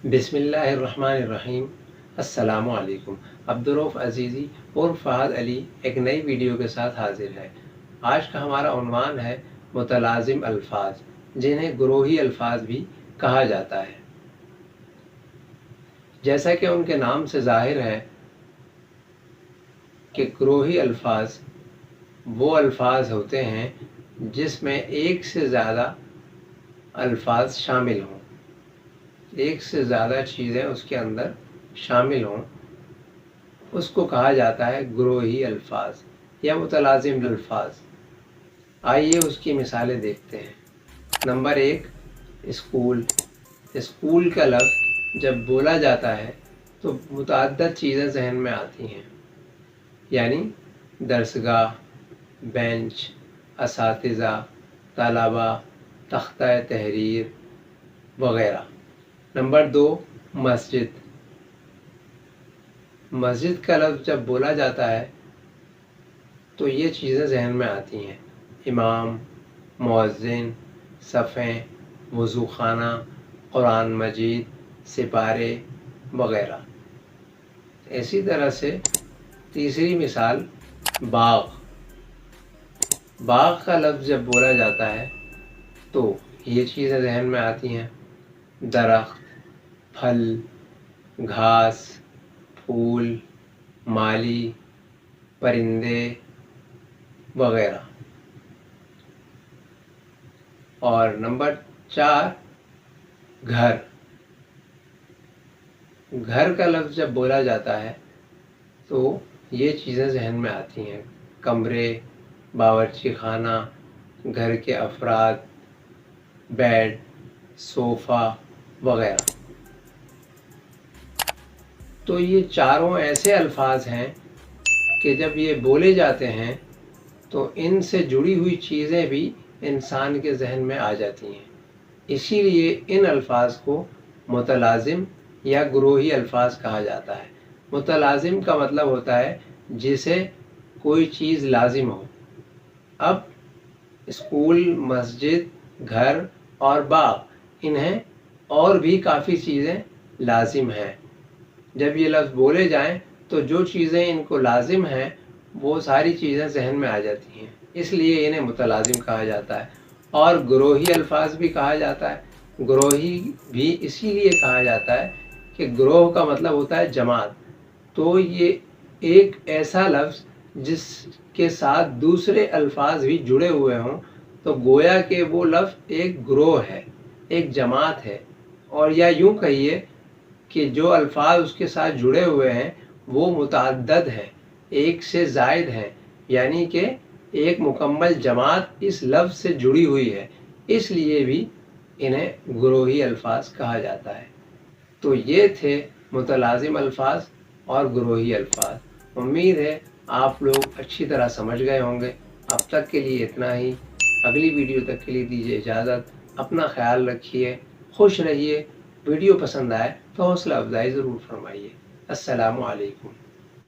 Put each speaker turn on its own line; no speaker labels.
बिस्मिल्लाहिर्रहमानिर्रहीम। अस्सलामु अलैकुम। अब्दुर्रऊफ़ अज़ीज़ी और फ़हद अली एक नई वीडियो के साथ हाजिर है। आज का हमारा उन्वान है मुतलाज़िम अल्फ़ाज़, जिन्हें गुरोही अल्फ़ाज़ भी कहा जाता है। जैसा कि उनके नाम से ज़ाहिर है कि गुरोही अल्फ़ाज़ वो अल्फ़ाज़ होते हैं जिसमें एक से ज़्यादा अल्फ़ाज़ शामिल हों, एक से ज़्यादा चीज़ें उसके अंदर शामिल हों, उसको कहा जाता है गुरोही अल्फ़ाज़ या मुतलाज़िम अल्फ़ाज़। आइए उसकी मिसालें देखते हैं। Number 1, school. स्कूल का लफ्ज़ जब बोला जाता है तो मुतअद्दिद चीज़ें जहन में आती हैं, यानी दरसगाह, बेंच, असातिज़ा, तलबा, तख्ता तहरीर वगैरह। नंबर 2, मस्जिद। मस्जिद का लफ्ज़ जब बोला जाता है तो ये चीज़ें जहन में आती हैं, इमाम, मुअज़्ज़िन, सफ़ें, वज़ू ख़ाना, कुरान मजीद, सिपारे वगैरह। इसी तरह से तीसरी मिसाल, बाग़। बाग़ का लफ्ज़ जब बोला जाता है तो ये चीज़ें जहन में आती हैं, दरख्त, फल, घास, फूल, माली, परिंदे वगैरह। और नंबर 4, घर। घर का लफ्ज़ जब बोला जाता है तो ये चीज़ें जहन में आती हैं, कमरे, बावर्ची खाना, घर के अफराद, बेड, सोफ़ा वगैरह। तो ये चारों ऐसे अल्फाज हैं कि जब ये बोले जाते हैं तो इनसे जुड़ी हुई चीज़ें भी इंसान के जहन में आ जाती हैं। इसीलिए इन अल्फाज को मुतलाज़िम या गुरोही अल्फाज कहा जाता है। मुतलाज़िम का मतलब होता है जिसे कोई चीज़ लाजिम हो। अब स्कूल, मस्जिद, घर और बाग, इन्हें और भी काफ़ी चीज़ें लाजिम हैं। जब ये लफ्ज़ बोले जाएं तो जो चीज़ें इनको लाजिम हैं वो सारी चीज़ें जहन में आ जाती हैं, इसलिए इन्हें मुतलाज़िम कहा जाता है। और गुरोही अल्फाज भी कहा जाता है। गुरोही भी इसीलिए कहा जाता है कि ग्रोह का मतलब होता है जमात। तो ये एक ऐसा लफ्ज़ जिसके साथ दूसरे अल्फाज भी जुड़े हुए हों, तो गोया कि वो लफ्ज़ एक ग्रोह है, एक जमात है। और या यूँ कहिए कि जो अल्फाज उसके साथ जुड़े हुए हैं वो मुतअद्दिद हैं, एक से ज़ायद हैं, यानी कि एक मुकम्मल जमात इस लफ्ज़ से जुड़ी हुई है, इसलिए भी इन्हें गुरोही अल्फाज कहा जाता है। तो ये थे मुतलाज़िम अल्फाज और गुरोही अल्फाज। उम्मीद है आप लोग अच्छी तरह समझ गए होंगे। अब तक के लिए इतना ही। अगली वीडियो तक के लिए दीजिए इजाज़त। अपना ख्याल रखिए, खुश रहिए। वीडियो पसंद आए तो हौसला अफजाई ज़रूर फरमाइए। अस्सलामु अलैकुम।